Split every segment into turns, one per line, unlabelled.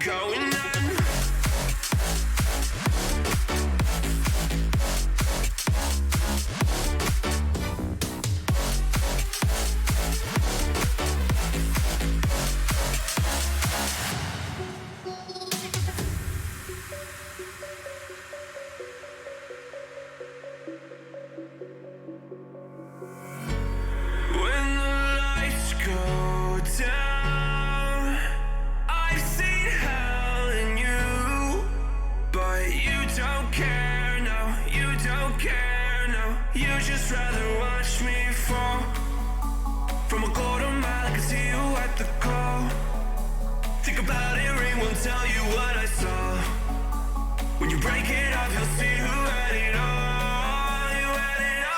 going on. When the lights go down, I've seen hell in you, but you don't care, no, you don't care, no. You just rather watch me fall. From a quarter mile, I can see you at the call. Think about it, ring won't tell you what I saw. When you break it off, you'll see who had it all. You had it all.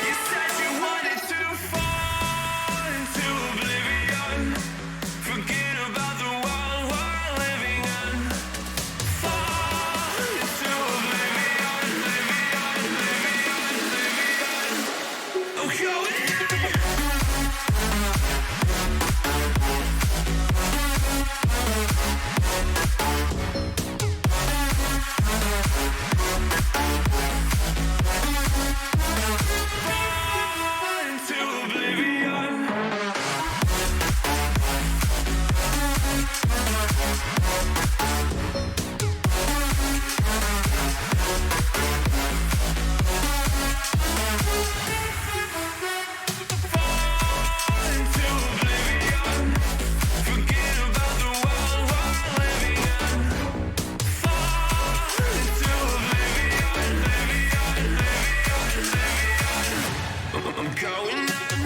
You said you wanted to fall into oblivion. Forget about the world we're living in. Fall into oblivion, oblivion, oblivion, oblivion. I'm going in. Fall into oblivion. Fall into oblivion. Forget about the world we're living in. Fall into oblivion, oblivion, oblivion, oblivion. I'm going on.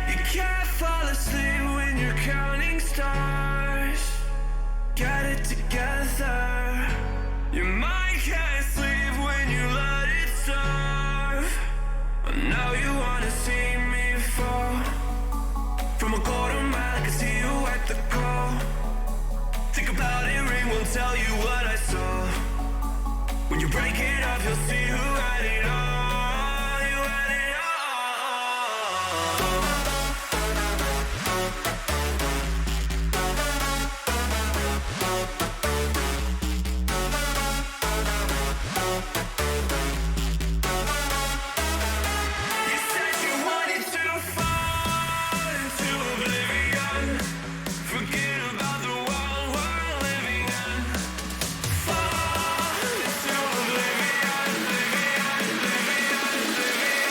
You can't fall asleep when you're counting stars. Get it together. Your mind can't sleep when you let it starve. I know you wanna see me fall. From a quarter mile, I can see you at the call. Think about it, ring won't tell you what I saw. When you break it off, you'll see who had it all. You had it all. You said you wanted to fall into oblivion. Forget about the world we're living in. Fall into oblivion, oblivion, oblivion, oblivion.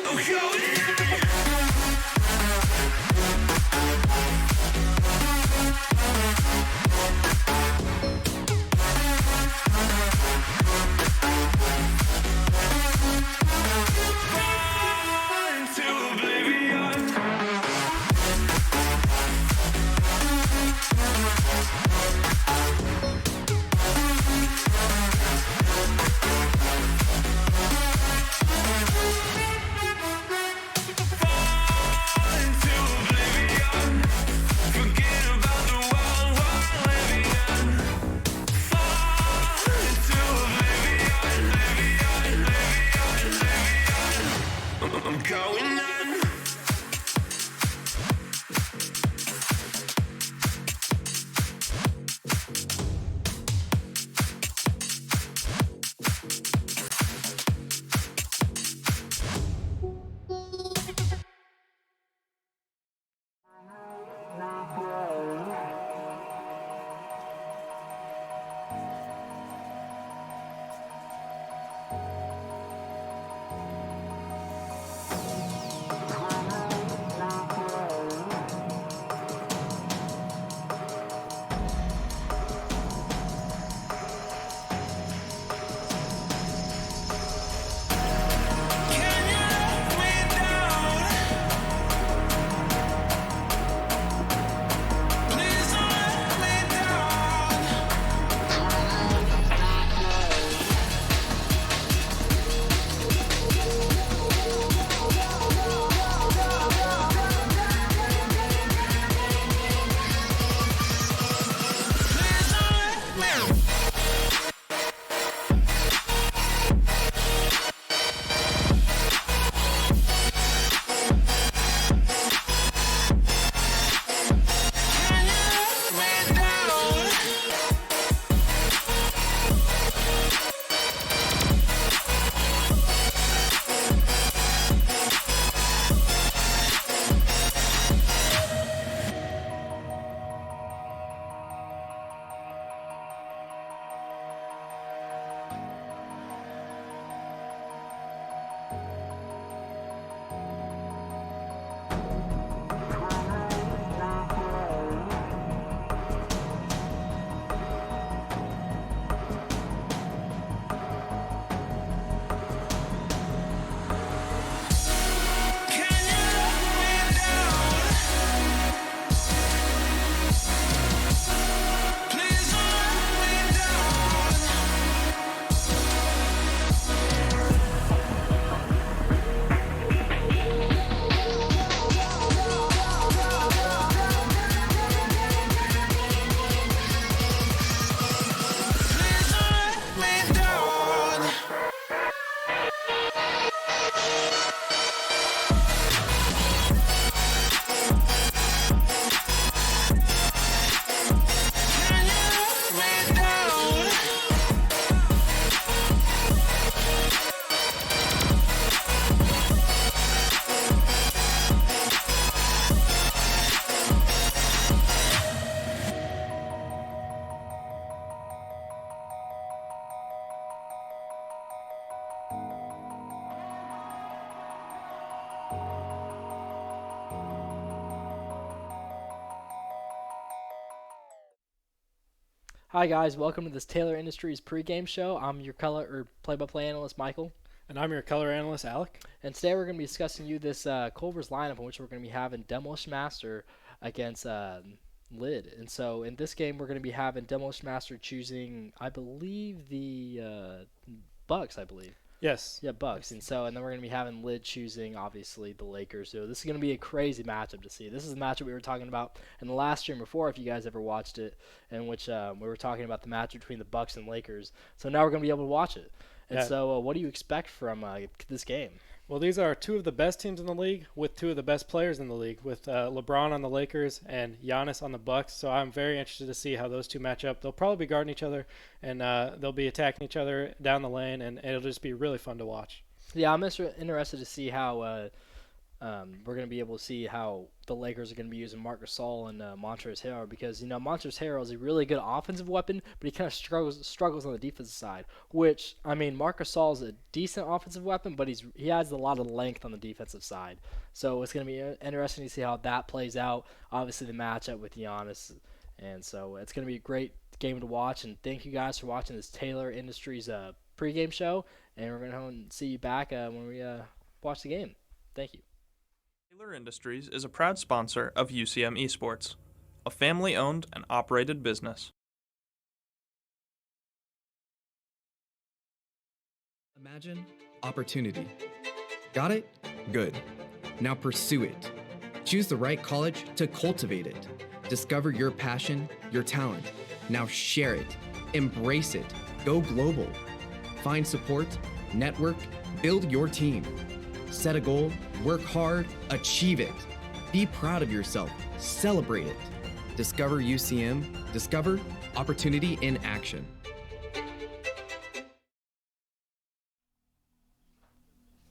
I'm going in. Fall into oblivion. Fall into oblivion. Forget about the world we're living in. Fall into oblivion, oblivion, oblivion, oblivion. I'm going on.
Hi guys, welcome to this Taylor Industries pregame show. I'm your color or play-by-play analyst Michael,
And I'm your color analyst, Alec.
and today we're going to be discussing this Culver's lineup in which we're going to be having Demolition Master against Lid. And so in this game we're going to be having Demolition Master choosing, I believe Bucks, I believe.
Yes.
Yeah, Bucks. And then we're going to be having Lid choosing, obviously, the Lakers. So this is going to be a crazy matchup to see. This is a matchup we were talking about in the last stream before, if you guys ever watched it, in which we were talking about the match between the Bucks and Lakers. So now we're going to be able to watch it. And
Yeah.
so what do you expect from this game?
Well, these are two of the best teams in the league with two of the best players in the league, with LeBron on the Lakers and Giannis on the Bucks. So I'm very interested to see how those two match up. They'll probably be guarding each other, and they'll be attacking each other down the lane, and it'll just be really fun to watch.
Yeah, I'm interested to see how we're going to be able to see how the Lakers are going to be using Marc Gasol and Montrezl Harrell, because Montrezl Harrell is a really good offensive weapon, but he kind of struggles on the defensive side. Which Marc Gasol is a decent offensive weapon, but he has a lot of length on the defensive side. So it's going to be interesting to see how that plays out. Obviously, the matchup with Giannis, and so it's going to be a great game to watch. And thank you guys for watching this Taylor Industries pregame show. And we're going to see you back when we watch the game. Thank you.
Taylor Industries is a proud sponsor of UCM Esports, a family-owned and operated business.
Imagine opportunity. Got it? Good. Now pursue it. Choose the right college to cultivate it. Discover your passion, your talent. Now share it. Embrace it. Go global. Find support, network, build your team. Set a goal, work hard, achieve it. Be proud of yourself, celebrate it. Discover UCM, discover opportunity in action.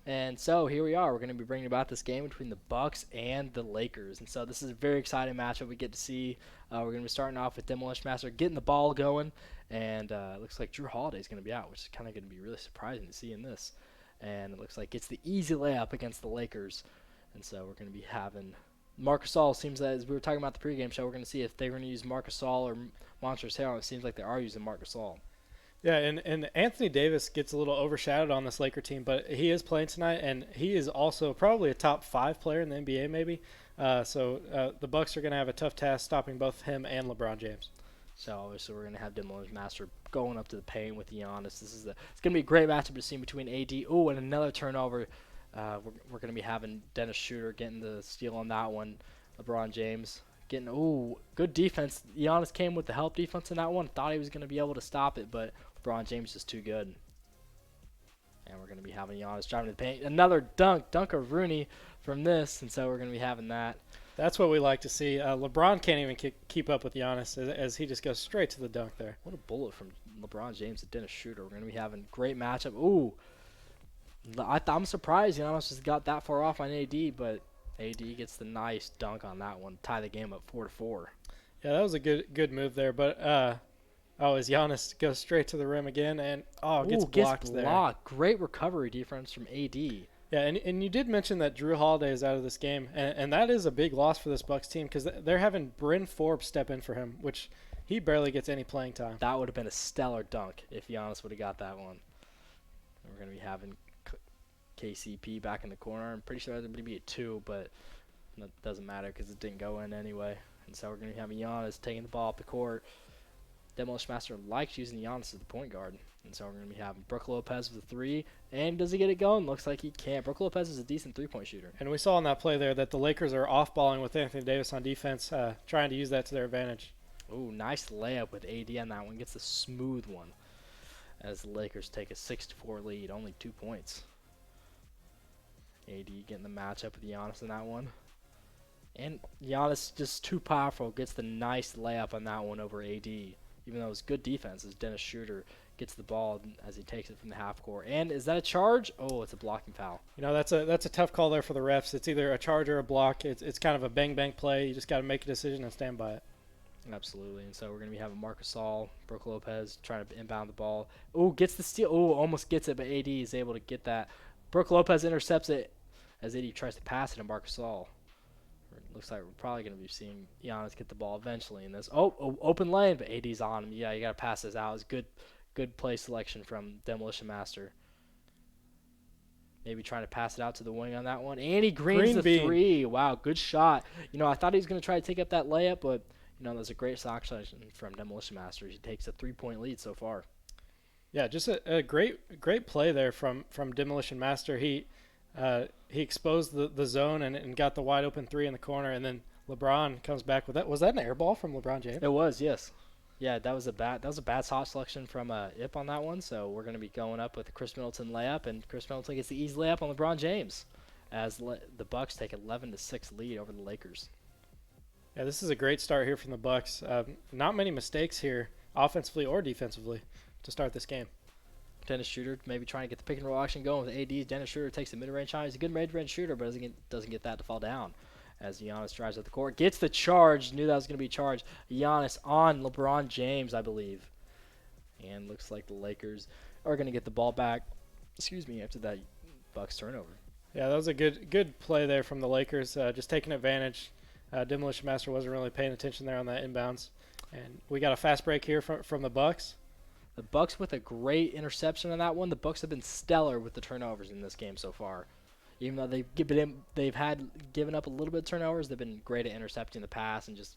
And so here we are. We're going to be bringing about this game between the Bucks and the Lakers. And so this is a very exciting matchup we get to see. We're going to be starting off with Demolition Master getting the ball going. And it looks like Drew Holiday is going to be out, which is kind of going to be really surprising to see in this. And it looks like it's the easy layup against the Lakers. And so we're going to be having Marc Gasol. Seems that, as we were talking about the pregame show, we're going to see if they're going to use Marc Gasol or Montrezl Harrell. It seems like they are using Marc Gasol.
Yeah, and Anthony Davis gets a little overshadowed on this Laker team, but he is playing tonight, and he is also probably a top 5 player in the NBA maybe. So the Bucks are going to have a tough task stopping both him and LeBron James. So
obviously we're going to have Demolition Master going up to the paint with Giannis. It's going to be a great matchup to see between AD. Oh, and another turnover. We're going to be having Dennis Schroeder getting the steal on that one. LeBron James getting, good defense. Giannis came with the help defense in that one. Thought he was going to be able to stop it, but LeBron James is too good. And we're going to be having Giannis driving to the paint. Another dunk of Rooney from this, and so we're going to be having that.
That's what we like to see. LeBron can't even keep up with Giannis as he just goes straight to the dunk there.
What a bullet from LeBron James to Dennis Schroeder. We're going to be having a great matchup. Ooh, I'm surprised Giannis just got that far off on AD, but AD gets the nice dunk on that one, tie the game up 4-4.
Yeah, that was a good move there, but as Giannis goes straight to the rim again, and gets blocked there.
Great recovery defense from AD.
Yeah, and you did mention that Drew Holiday is out of this game, and that is a big loss for this Bucks team because they're having Bryn Forbes step in for him, which he barely gets any playing time.
That would have been a stellar dunk if Giannis would have got that one. And we're going to be having KCP back in the corner. I'm pretty sure that's going to be a 2, but that doesn't matter because it didn't go in anyway. And so we're going to be having Giannis taking the ball up the court. Demolition Master likes using Giannis as the point guard. And so we're going to be having Brook Lopez with a 3. And does he get it going? Looks like he can't. Brook Lopez is a decent three-point shooter.
And we saw on that play there that the Lakers are off-balling with Anthony Davis on defense, trying to use that to their advantage.
Ooh, nice layup with AD on that one. Gets a smooth one as the Lakers take a 6-4 lead. Only 2 points. AD getting the matchup with Giannis in that one. And Giannis just too powerful. Gets the nice layup on that one over AD. Even though it was good defense as Dennis Schroeder gets the ball as he takes it from the half court. And is that a charge? Oh, it's a blocking foul.
That's a tough call there for the refs. It's either a charge or a block. It's kind of a bang-bang play. You just got to make a decision and stand by it.
Absolutely. And so we're going to be having Marc Gasol, Brook Lopez trying to inbound the ball. Oh, gets the steal. Oh, almost gets it, but AD is able to get that. Brook Lopez intercepts it as AD tries to pass it to Marc Gasol. Looks like we're probably going to be seeing Giannis get the ball eventually in this. Open lane, but AD's on him. Yeah, you got to pass this out. It's good play selection from Demolition Master. Maybe trying to pass it out to the wing on that one. And he greens the three. Wow, good shot. I thought he was going to try to take up that layup, but, there's a great sock selection from Demolition Master. He takes a 3-point lead so far.
Yeah, just a great play there from Demolition Master. He exposed the zone and got the wide open three in the corner, and then LeBron comes back with that. Was that an air ball from LeBron James?
It was, yes. Yeah, that was a bad shot selection from Ip on that one. So we're going to be going up with a Chris Middleton layup, and Chris Middleton gets the easy layup on LeBron James as the Bucks take 11-6 lead over the Lakers.
Yeah, this is a great start here from the Bucks. Not many mistakes here, offensively or defensively, to start this game.
Dennis Schroeder maybe trying to get the pick and roll action going with AD. Dennis Schroeder takes the mid-range shot. He's a good mid-range shooter, but doesn't get that to fall down. As Giannis drives up the court, gets the charge. Knew that was going to be charged. Giannis on LeBron James, I believe. And looks like the Lakers are going to get the ball back. After that Bucks turnover.
Yeah, that was a good play there from the Lakers, just taking advantage. Demolition Master wasn't really paying attention there on that inbounds. And we got a fast break here from the Bucks.
The Bucks with a great interception on that one. The Bucks have been stellar with the turnovers in this game so far. Even though they've given up a little bit of turnovers, they've been great at intercepting the pass and just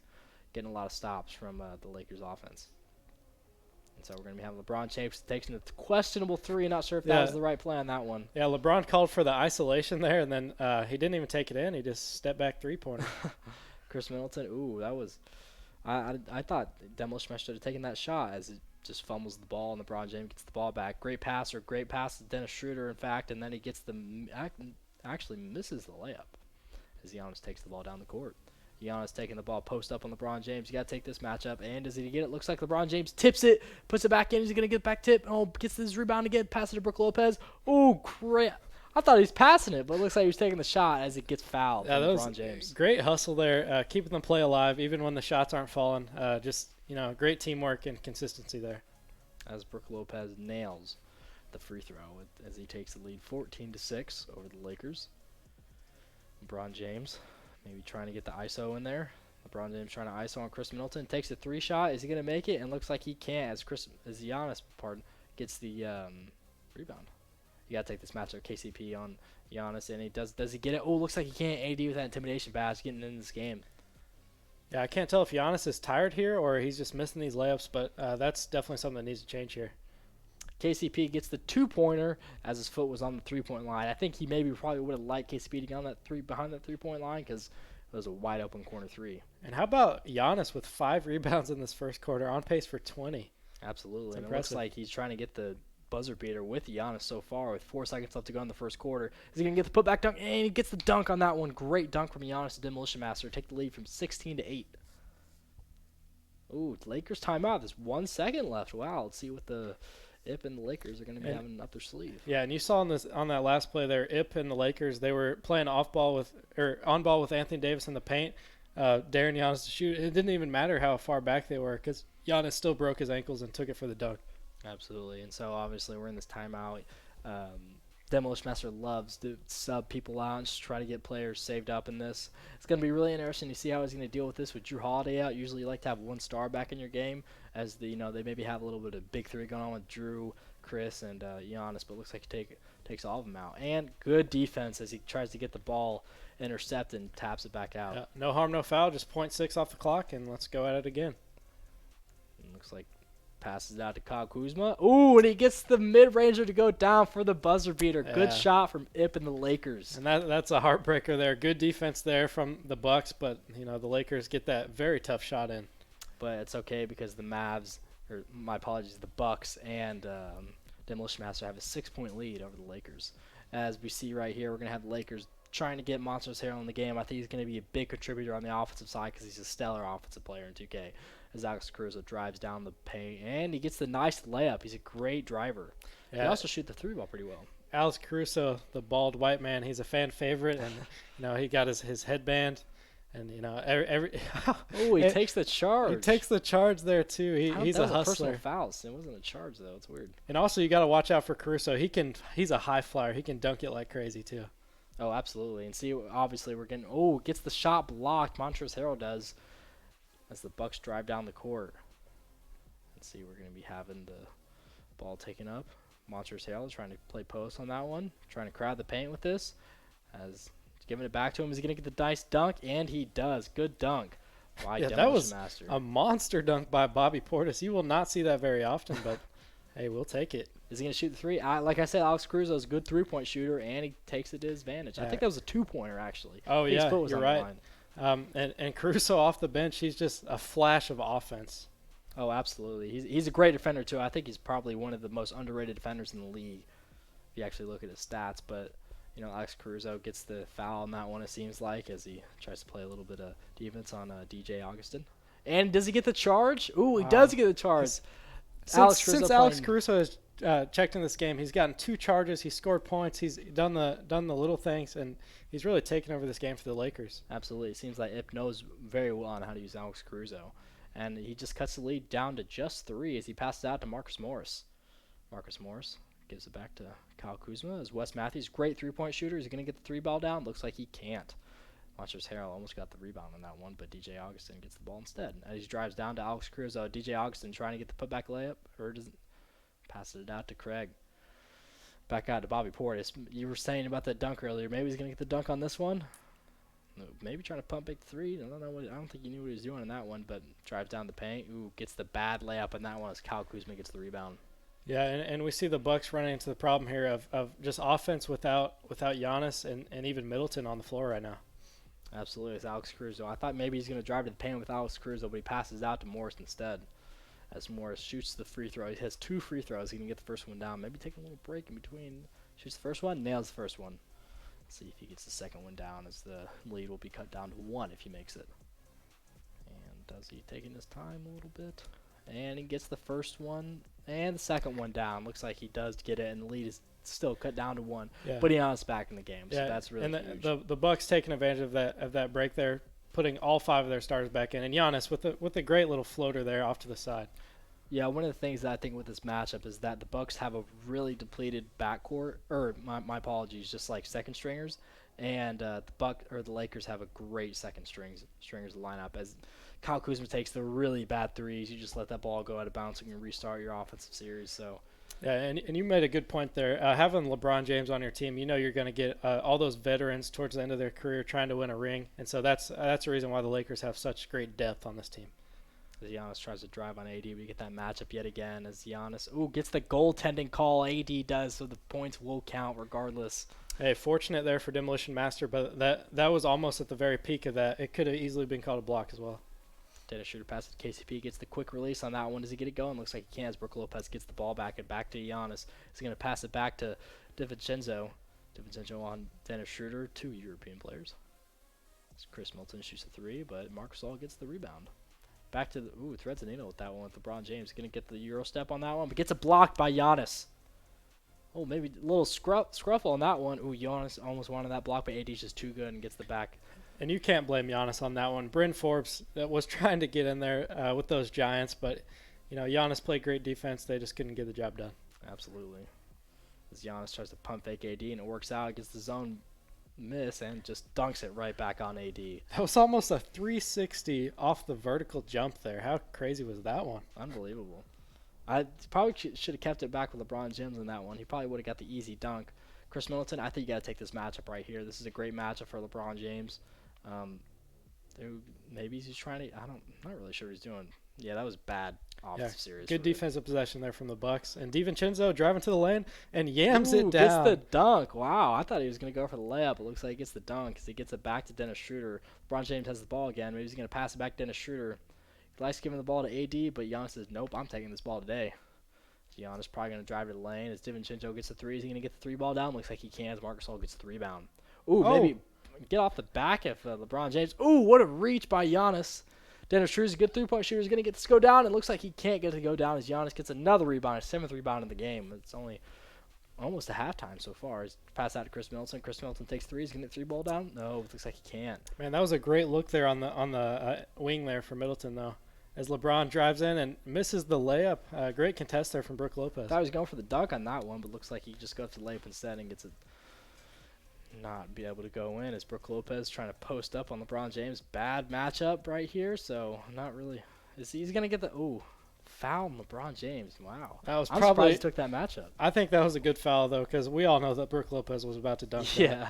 getting a lot of stops from the Lakers offense. And so we're going to be having LeBron James taking the questionable three. Not sure if that was the right play on that one.
Yeah, LeBron called for the isolation there, and then he didn't even take it in. He just stepped back three-pointer.
Chris Middleton, that was – I thought Demolition Master should have taken that shot as it just fumbles the ball, and LeBron James gets the ball back. Great pass to Dennis Schroeder, in fact, and then he gets actually misses the layup as Giannis takes the ball down the court. Giannis taking the ball post up on LeBron James. You got to take this matchup. And does he get it? Looks like LeBron James tips it, puts it back in. Is he going to get back tip? Gets this rebound again, pass it to Brook Lopez. Oh, crap. I thought he was passing it, but it looks like he was taking the shot as it gets fouled from LeBron James.
Great hustle there, keeping the play alive even when the shots aren't falling. Great teamwork and consistency there.
As Brook Lopez nails the free throw as he takes the lead 14-6 over the Lakers. LeBron James maybe trying to get the ISO in there. LeBron James trying to ISO on Chris Middleton. Takes a three shot. Is he going to make it? And looks like he can't as Giannis gets the rebound. You got to take this matchup KCP on Giannis. And he does he get it? Oh, looks like he can't AD with that intimidation pass getting in this game.
Yeah, I can't tell if Giannis is tired here or he's just missing these layups, but that's definitely something that needs to change here.
KCP gets the two-pointer as his foot was on the three-point line. I think he probably would have liked KCP to get on behind that three-point line because it was a wide-open corner three.
And how about Giannis with 5 rebounds in this first quarter, on pace for 20?
Absolutely. And it looks like he's trying to get the buzzer beater with Giannis so far with 4 seconds left to go in the first quarter. Is he going to get the putback dunk? And he gets the dunk on that one. Great dunk from Giannis to Demolition Master. Take the lead from 16-8. Ooh, Lakers timeout. There's 1 second left. Wow, let's see what the Ip and the Lakers are going to be having up their sleeve.
Yeah, and you saw on that last play there, Ip and the Lakers, they were playing on ball with Anthony Davis in the paint, daring Giannis to shoot. It didn't even matter how far back they were because Giannis still broke his ankles and took it for the dunk.
Absolutely, and so obviously we're in this timeout. Demolition Master loves to sub people out and just try to get players saved up in this. It's going to be really interesting to see how he's going to deal with this with Drew Holiday out. Usually you like to have one star back in your game as they maybe have a little bit of big three going on with Drew, Chris, and Giannis, but it looks like he takes all of them out. And good defense as he tries to get the ball intercepted and taps it back out.
Yeah, no harm, no foul, just 0.6 off the clock, and let's go at it again.
And looks like passes it out to Kyle Kuzma. Ooh, and he gets the mid-ranger to go down for the buzzer beater. Yeah. Good shot from Ip and the Lakers.
And that's a heartbreaker there. Good defense there from the Bucks, but the Lakers get that very tough shot in.
But it's okay because the Bucks and Demolition Master have a 6-point lead over the Lakers. As we see right here, we're going to have the Lakers trying to get Monsters Harrell in the game. I think he's going to be a big contributor on the offensive side because he's a stellar offensive player in 2K. As Alex Caruso drives down the paint, and he gets the nice layup. He's a great driver. Yeah. He also shoots the three ball pretty well.
Alex Caruso, the bald white man, he's a fan favorite, and he got his headband, and every
he takes the charge.
He takes the charge there too. He's a hustler.
A personal foul. It wasn't a charge though. It's weird.
And also you got to watch out for Caruso. He's a high flyer. He can dunk it like crazy too.
Oh, absolutely. And see, obviously we're getting, gets the shot blocked. Montrezl Harrell does as the Bucks drive down the court. Let's see, we're going to be having the ball taken up. Montrezl Harrell is trying to play post on that one, trying to crowd the paint with this. As giving it back to him, is he going to get the nice dunk? And he does. Good dunk by
Yeah,
Demolition
that was
Master.
a monster dunk by Bobby Portis. You will not see that very often, but hey, we'll take it.
Is he going to shoot the three? Like I said, Alex Caruso is a good three-point shooter, and he takes it to his advantage. I think that was a two-pointer, actually.
Oh,
His
yeah,
foot was
you're
on the
right.
line.
And Caruso off the bench, he's just a flash of offense.
Oh, absolutely. He's a great defender, too. I think he's probably one of the most underrated defenders in the league if you actually look at his stats. But, Alex Caruso gets the foul on that one, it seems like, as he tries to play a little bit of defense on DJ Augustin. And does he get the charge? Ooh, he does get the charge.
Since Alex Caruso has checked in this game, he's gotten 2 charges. He's scored points. He's done the little things, and he's really taken over this game for the Lakers.
Absolutely. It seems like Ip knows very well on how to use Alex Caruso. And he just cuts the lead down to just 3 as he passes out to Marcus Morris. Marcus Morris gives it back to Kyle Kuzma as Wes Matthews, great three-point shooter. Is he going to get the 3 ball down? Looks like he can't. Montrezl Harrell almost got the rebound on that one, but DJ Augustin gets the ball instead. As he drives down to Alex Caruso, DJ Augustin trying to get the putback layup, or doesn't pass it out to Craig. Back out to Bobby Portis. You were saying about that dunk earlier. Maybe he's going to get the dunk on this one. Maybe trying to pump big 3. I don't think he knew what he was doing in that one, but drives down the paint. Ooh, gets the bad layup on that one as Kyle Kuzma gets the rebound.
Yeah, and we see the Bucks running into the problem here of just offense without Giannis and even Middleton on the floor right now.
Absolutely, it's Alex Caruso. I thought maybe he's going to drive to the paint with Alex Caruso, but he passes out to Morris instead. As Morris shoots the free throw. He has 2 free throws. He can get the first one down. Maybe take a little break in between. Shoots the first one, nails the first one. Let's see if he gets the second one down, as the lead will be cut down to 1 if he makes it. And does he taking his time a little bit? And he gets the first one and the second one down. Looks like he does get it, and the lead is still cut down to 1.
Yeah.
But Giannis back in the game, so
Yeah,
that's really huge.
The Bucks taking advantage of that break there, putting all 5 of their starters back in, and Giannis with a great little floater there off to the side.
Yeah, one of the things that I think with this matchup is that the Bucks have a really depleted backcourt, or my apologies, just like second stringers, and the Lakers have a great second stringers lineup. As Kyle Kuzma takes the really bad threes, you just let that ball go out of bounds and you can restart your offensive series. So. Yeah,
and you made a good point there. Having LeBron James on your team, you're going to get all those veterans towards the end of their career trying to win a ring, and so that's the reason why the Lakers have such great depth on this team.
As Giannis tries to drive on AD, we get that matchup yet again as Giannis gets the goaltending call. AD does, so the points will count regardless.
Hey, fortunate there for Demolition Master, but that was almost at the very peak of that. It could have easily been called a block as well.
Dennis Schroeder passes to KCP, gets the quick release on that one. Does he get it going? Looks like he can as Brook Lopez gets the ball back and back to Giannis. He's going to pass it back to DiVincenzo. DiVincenzo on Dennis Schroeder, 2 European players. Chris Milton shoots the 3, but Marc Gasol gets the rebound. Back to threads the needle with that one with LeBron James. Going to get the Euro step on that one, but gets it blocked by Giannis. Oh, maybe a little scruffle on that one. Giannis almost wanted that block, but AD's just too good and gets the back.
And you can't blame Giannis on that one. Bryn Forbes was trying to get in there with those Giants, but Giannis played great defense. They just couldn't get the job done.
Absolutely. As Giannis tries to pump fake AD and it works out, gets the zone miss and just dunks it right back on AD.
That was almost a 360 off the vertical jump there. How crazy was that one?
Unbelievable. I probably should have kept it back with LeBron James on that one. He probably would have got the easy dunk. Chris Middleton, I think you got to take this matchup right here. This is a great matchup for LeBron James. Maybe he's trying to. I'm not really sure what he's doing. Yeah, that was bad offensive series.
Good defensive possession there from the Bucks. And DiVincenzo driving to the lane and yams it down.
Gets the dunk. Wow, I thought he was going to go for the layup. It looks like he gets the dunk as he gets it back to Dennis Schroeder. LeBron James has the ball again. Maybe he's going to pass it back to Dennis Schroeder. He likes giving the ball to AD, but Giannis says, nope, I'm taking this ball today. Giannis probably going to drive to the lane. As DiVincenzo gets the 3, is he going to get the 3 ball down? Looks like he can as Marc Gasol gets the rebound. Maybe get off the back of LeBron James. What a reach by Giannis. Dennis Schroeder's a good 3-point shooter. He's going to get this to go down. It looks like he can't get it to go down as Giannis gets another rebound, his 7th rebound in the game. It's only almost a halftime so far. He's passed out to Chris Middleton. Chris Middleton takes 3. He's going to get 3 ball down. No, it looks like he can't.
Man, that was a great look there on the wing there for Middleton, though. As LeBron drives in and misses the layup. Great contest there from Brook Lopez.
I thought he was going for the dunk on that one, but looks like he just goes to the layup instead and gets it. not be able to go in as Brook Lopez trying to post up on LeBron James. Bad matchup right here, so not really. He's going to get the foul on LeBron James. Wow.
That was
I'm
probably
surprised he took that matchup.
I think that was a good foul though, because we all know that Brook Lopez was about to dunk. that.
Yeah.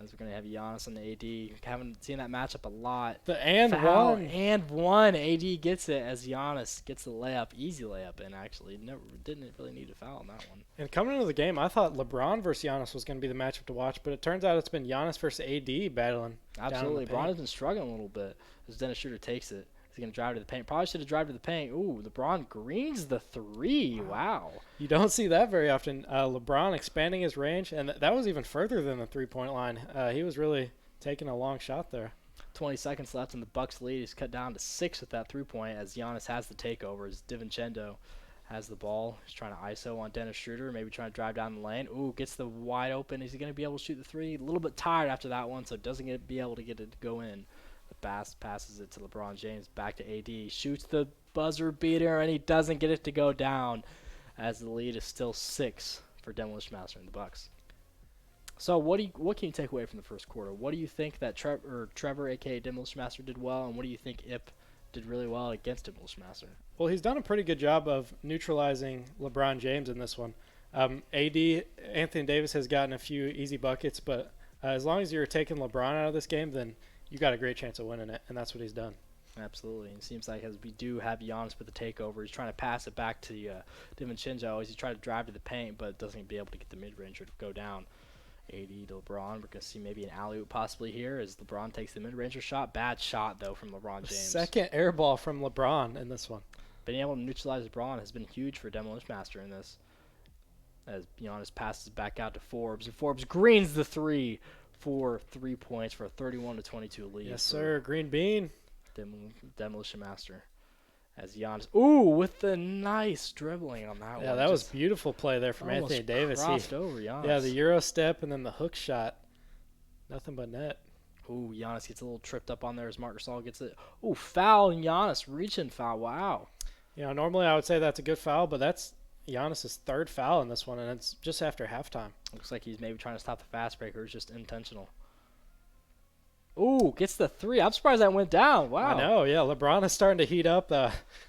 As we're going to have Giannis on the AD. Haven't seen that matchup a lot.
The and
Foul,
one.
and one. AD gets it as Giannis gets the layup. Easy layup, and actually didn't really need a foul on that one.
And coming into the game, I thought LeBron versus Giannis was going to be the matchup to watch, but it turns out it's been Giannis versus AD battling.
Absolutely.
Down in the
LeBron has
paint.
been struggling a little bit as Dennis Schroeder takes it. He's going to drive to the paint. Probably should have drive to the paint. Ooh, LeBron greens the three. Wow.
You don't see that very often. LeBron expanding his range, and that was even further than the three-point line. He was really taking a long shot there.
20 seconds left in the Bucks lead. He's cut down to 6 with that three-point as Giannis has the takeover. As DiVincenzo has the ball. He's trying to ISO on Dennis Schroeder, maybe trying to drive down the lane. Ooh, gets the wide open. Is he going to be able to shoot the three? A little bit tired after that one, so doesn't be able to get it to go in. The Bass passes it to LeBron James, back to AD. Shoots the buzzer beater, and he doesn't get it to go down as the lead is still 6 for Demolition Master and the Bucks. So what can you take away from the first quarter? What do you think that Trevor, a.k.a. Demolition Master, did well, and what do you think Ip did really well against Demolition Master?
Well, he's done a pretty good job of neutralizing LeBron James in this one. AD, Anthony Davis, has gotten a few easy buckets, but as long as you're taking LeBron out of this game, then you got a great chance of winning it, and that's what he's done.
Absolutely. It seems like as we do have Giannis with the takeover, he's trying to pass it back to DiVincenzo as he tried to drive to the paint, but doesn't be able to get the mid-ranger to go down. AD to LeBron. We're going to see maybe an alley-oop possibly here as LeBron takes the mid-ranger shot. Bad shot, though, from LeBron James.
Second air ball from LeBron in this one.
Being able to neutralize LeBron has been huge for Demolition Master in this. As Giannis passes back out to Forbes, and Forbes greens the three for 3 points for a 31-22 lead.
Yes, sir. Green bean.
Demolition Master. As Giannis, ooh, with the nice dribbling on that one.
Yeah, that was beautiful play there from
almost
Anthony Davis.
Crossed over Giannis.
Yeah, the Euro step and then the hook shot. Nothing but net.
Ooh, Giannis gets a little tripped up on there as Marc Gasol gets it. Ooh, foul, and Giannis reaching foul. Wow.
You know, normally I would say that's a good foul, but that's Giannis' third foul in this one, and it's just after halftime.
Looks like he's maybe trying to stop the fast breaker. It's just intentional. Ooh, gets the three. I'm surprised that went down. Wow.
I know, yeah. LeBron is starting to heat up.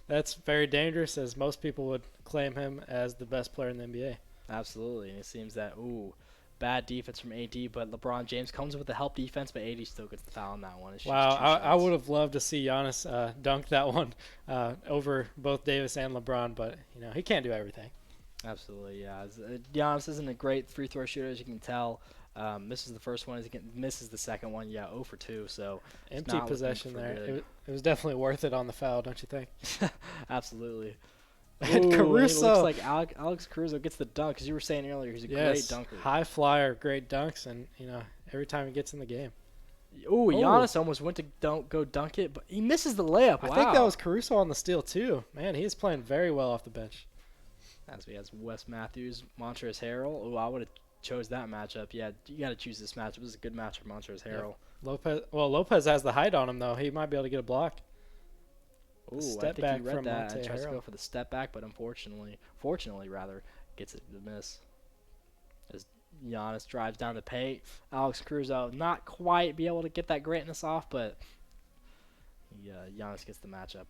That's very dangerous, as most people would claim him as the best player in the NBA.
Absolutely, and it seems that, bad defense from AD, but LeBron James comes with the help defense, but AD still gets the foul on that one.
Wow, I would have loved to see Giannis dunk that one over both Davis and LeBron, but you know he can't do everything.
Absolutely, yeah. Giannis isn't a great free throw shooter, as you can tell. Misses the first one, misses the second one. Yeah, 0 for 2. So
empty possession there. It was definitely worth it on the foul, don't you think?
Absolutely.
And Caruso.
It looks like Alex Caruso gets the dunk, because you were saying earlier he's a great dunker.
High flyer, great dunks, and you know every time he gets in the game.
Ooh, Giannis almost went to go dunk it, but he misses the layup. Wow.
I think that was Caruso on the steal too. Man, he is playing very well off the bench.
As we have Wes Matthews, Montrezl Harrell. Oh, I would have chose that matchup. Yeah, you got to choose this matchup. This is a good matchup for Montrezl Harrell.
Yep. Lopez has the height on him though. He might be able to get a block.
Ooh, I think he read that and tries to go for the step back, but fortunately, gets it to miss. As Giannis drives down the paint, Alex Caruso not quite be able to get that greatness off, but Giannis gets the matchup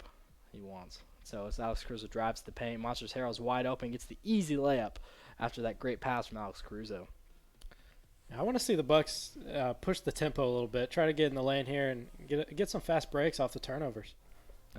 he wants. So as Alex Caruso drives to the paint, Montrezl Harrell's wide open, gets the easy layup after that great pass from Alex Caruso.
I want to see the Bucks push the tempo a little bit, try to get in the lane here and get some fast breaks off the turnovers.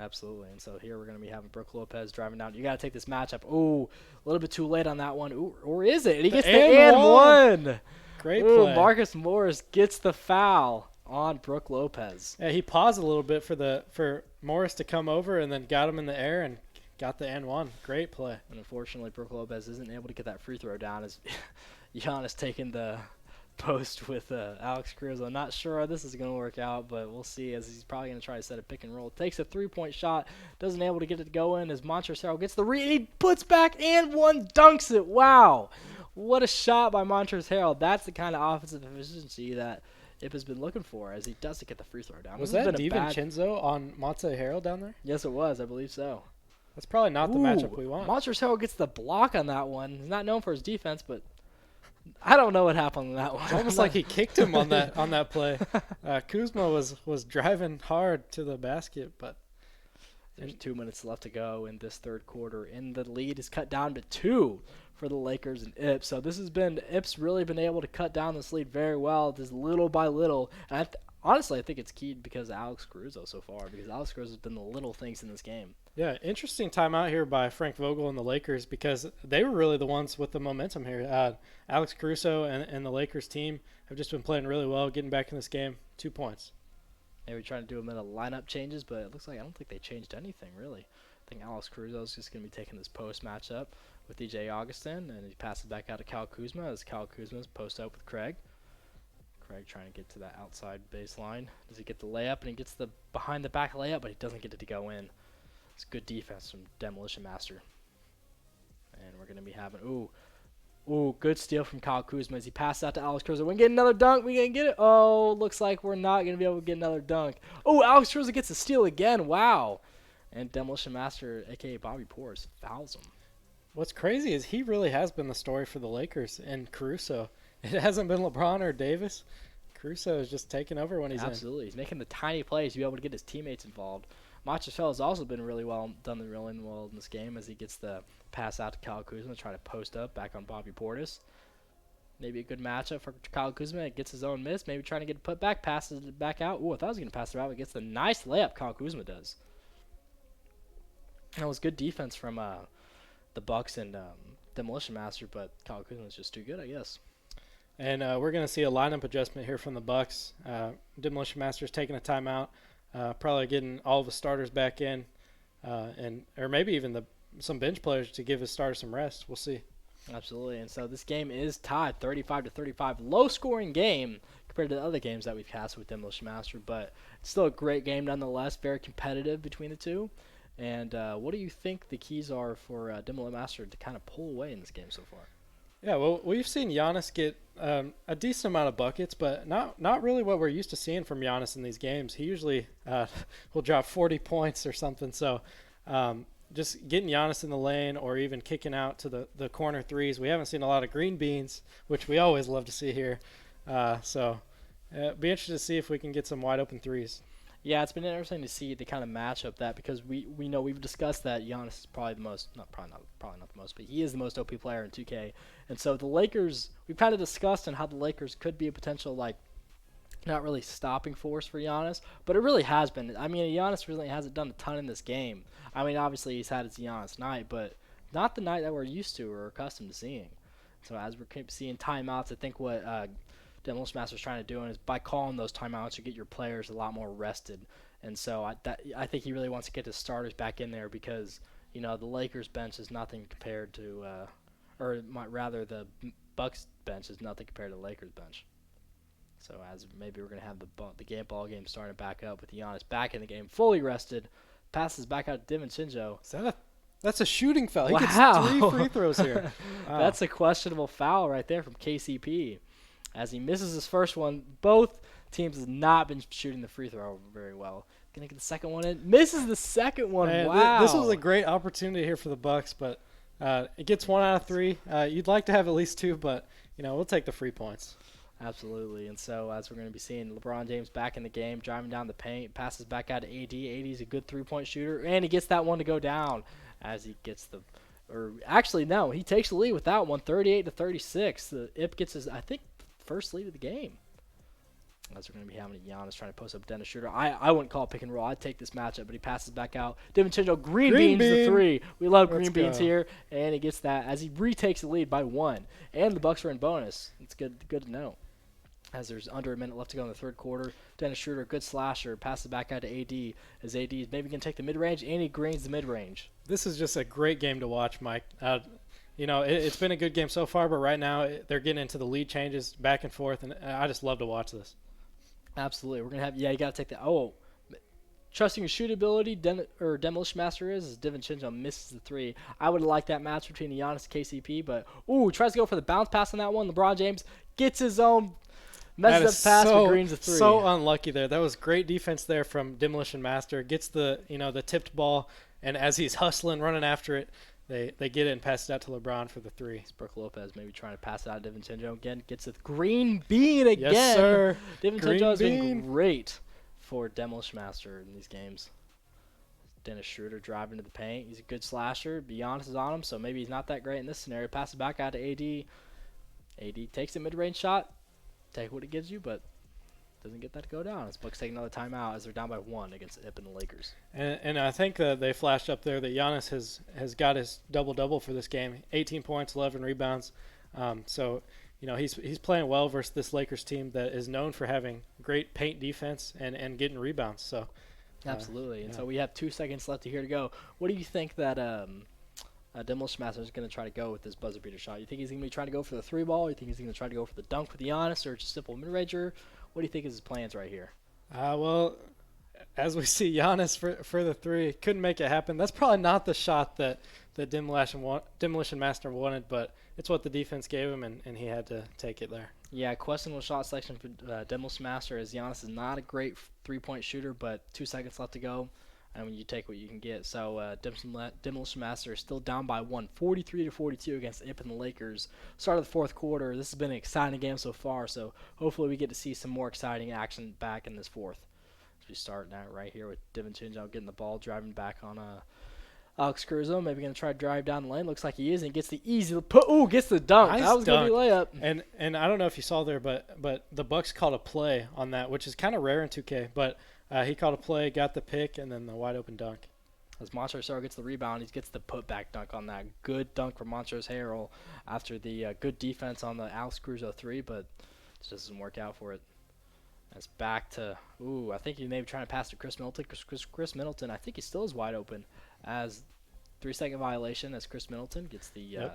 Absolutely. And so here we're going to be having Brook Lopez driving down. You got to take this matchup. Ooh, a little bit too late on that one. Ooh, or is it? He gets the and one.
Great play.
Marcus Morris gets the foul on Brook Lopez.
Yeah, he paused a little bit for Morris to come over and then got him in the air and got the and one. Great play.
And unfortunately, Brook Lopez isn't able to get that free throw down as Giannis taking the post with Alex Caruso. Not sure how this is going to work out, but we'll see, as he's probably going to try to set a pick and roll. Takes a three-point shot, doesn't able to get it to go in as Montrezl Harrell gets the he puts back and one, dunks it. Wow. What a shot by Montrezl Harrell. That's the kind of offensive efficiency that Ip has been looking for, as he doesn't get the free throw down.
Was that DiVincenzo on Montrezl Harrell down there?
Yes, it was. I believe so.
That's probably not the matchup we want.
Montrezl Harrell gets the block on that one. He's not known for his defense, but I don't know what happened on that one.
It's almost like he kicked him on that play. Kuzma was driving hard to the basket, but
there's 2 minutes left to go in this third quarter, and the lead is cut down to 2 for the Lakers and Ips. So this has been Ips really been able to cut down this lead very well, just little by little. And honestly, I think it's keyed because of Alex Caruso so far, because Alex Caruso has been the little things in this game.
Yeah, interesting timeout here by Frank Vogel and the Lakers because they were really the ones with the momentum here. Alex Caruso and the Lakers team have just been playing really well, getting back in this game. 2 points.
They were trying to do a minute lineup changes, but it looks like I don't think they changed anything, really. I think Alex Caruso is just going to be taking this post matchup with DJ Augustin, and he passes back out to Kyle Kuzma as Kyle Kuzma's post up with Craig. Craig trying to get to that outside baseline. Does he get the layup? And he gets the behind the back layup, but he doesn't get it to go in. It's good defense from Demolition Master. And we're going to be having, ooh, good steal from Kyle Kuzma as he passes out to Alex Caruso. We can get another dunk. We can get it. Oh, looks like we're not going to be able to get another dunk. Oh, Alex Caruso gets the steal again. Wow. And Demolition Master, a.k.a. Bobby Porras, fouls him.
What's crazy is he really has been the story for the Lakers and Caruso. It hasn't been LeBron or Davis. Caruso is just taking over when he's
Absolutely. He's making the tiny plays to be able to get his teammates involved. Montrezl has also been really well in this game as he gets the pass out to Kyle Kuzma to try to post up back on Bobby Portis. Maybe a good matchup for Kyle Kuzma. It gets his own miss. Maybe trying to get a put back, passes it back out. Ooh, I thought I was going to pass it out. But gets the nice layup Kyle Kuzma does. That was good defense from the Bucks and Demolition Master, but Kyle Kuzma is just too good, I guess.
And we're going to see a lineup adjustment here from the Bucks. Demolition Master's taking a timeout, probably getting all of the starters back in, or maybe even some bench players to give his starters some rest. We'll see.
Absolutely. And so this game is tied 35-35. Low-scoring game compared to the other games that we've cast with Demolition Master, but it's still a great game nonetheless, very competitive between the two. And what do you think the keys are for Demolition Master to kind of pull away in this game so far?
Yeah, well, we've seen Giannis get a decent amount of buckets, but not really what we're used to seeing from Giannis in these games. He usually will drop 40 points or something. So just getting Giannis in the lane or even kicking out to the corner threes. We haven't seen a lot of green beans, which we always love to see here. So be interested to see if we can get some wide open threes.
Yeah, it's been interesting to see the kind of matchup that because we know we've discussed that Giannis is probably the most probably not the most, but he is the most OP player in 2K. And so the Lakers, we've kind of discussed on how the Lakers could be a potential not really stopping force for Giannis, but it really has been. I mean, Giannis really hasn't done a ton in this game. I mean, obviously he's had his Giannis night, but not the night that we're used to or accustomed to seeing. So as we're seeing timeouts, I think what Demolition Master is trying to do is by calling those timeouts, you get your players a lot more rested. And so I think he really wants to get his starters back in there because, the Lakers bench is nothing compared to, the Bucks bench is nothing compared to the Lakers bench. So as maybe we're going to have the ball game starting back up with Giannis back in the game, fully rested, passes back out to DiVincenzo.
That's a shooting foul.
Wow.
He gets 3 free throws here. Wow.
That's a questionable foul right there from KCP. As he misses his first one, both teams have not been shooting the free throw very well. Gonna get the second one in. Misses the second one.
Man,
wow.
This was a great opportunity here for the Bucks, but it gets 1 out of 3. You'd like to have at least 2, but we'll take the free points.
Absolutely. And so as we're going to be seeing LeBron James back in the game, driving down the paint, passes back out to AD. AD's a good 3-point shooter, and he gets that one to go down as he gets he takes the lead with that one, 38-36. The IP gets his, I think, first lead of the game. As we're going to be having Giannis trying to post up Dennis Schroeder. I wouldn't call it pick and roll. I'd take this matchup, but he passes back out. DiVincenzo green beans the 3. We love green beans here, and he gets that as he retakes the lead by 1. And the Bucks are in bonus. It's good to know. As there's under a minute left to go in the third quarter, Dennis Schroeder, good slasher, passes back out to AD. As AD is maybe going to take the mid-range, and he greens the mid-range.
This is just a great game to watch, Mike. It's been a good game so far, but right now they're getting into the lead changes back and forth, and I just love to watch this.
Absolutely. We're going to have, you got to take that. Oh, trusting your shoot ability, Demolition Master is DiVincenzo misses the 3. I would like that match between Giannis and KCP, but, tries to go for the bounce pass on that one. LeBron James gets his own, messes up pass, but greens the 3.
So unlucky there. That was great defense there from Demolition Master. Gets the tipped ball, and as he's hustling, running after it, they get it and pass it out to LeBron for the three.
It's Brooke Lopez maybe trying to pass it out to DiVincenzo again. Gets a green bean again.
Yes, sir.
DiVincenzo has been great for Demolish Master in these games. Dennis Schroeder driving to the paint. He's a good slasher. Giannis is on him, so maybe he's not that great in this scenario. Pass it back out to AD. AD takes a mid-range shot. Take what it gives you, but doesn't get that to go down. As Bucks take another timeout as they're down by 1 against IP and the Lakers.
And I think they flashed up there that Giannis has got his double-double for this game. 18 points, 11 rebounds. So, he's playing well versus this Lakers team that is known for having great paint defense and getting rebounds. So.
Absolutely. And so we have 2 seconds left here to go. What do you think that Demolish Master is going to try to go with this buzzer beater shot? You think he's going to be trying to go for the 3-ball? You think he's going to try to go for the dunk with Giannis, or just simple mid-ranger? What do you think is his plans right here?
Well, as we see Giannis for the 3, couldn't make it happen. That's probably not the shot that Demolition Master wanted, but it's what the defense gave him, and he had to take it there. Yeah,
questionable shot selection for Demolition Master, as Giannis is not a great 3-point shooter, but 2 seconds left to go, and when you take what you can get. So Demolition Master is still down by 1, 43-42 against IP and the Lakers. Start of the fourth quarter. This has been an exciting game so far, so hopefully we get to see some more exciting action back in this fourth. As we start now right here with DiVincenzo getting the ball, driving back on Alex Caruso, maybe going to try to drive down the lane. Looks like he is, and he gets the easy put. Ooh, gets the dunk.
Nice
that was going to be layup.
And I don't know if you saw there, but the Bucks called a play on that, which is kind of rare in 2K. But he called a play, got the pick, and then the wide open dunk.
As Montrezl Harrell gets the rebound, he gets the putback dunk on that. Good dunk from Montrezl Harrell after the good defense on the Alex Caruso 3, but it just doesn't work out for it. It's back to, I think he may be trying to pass to Chris Middleton, because Chris Middleton, I think he still is wide open, as 3-second violation as Chris Middleton gets the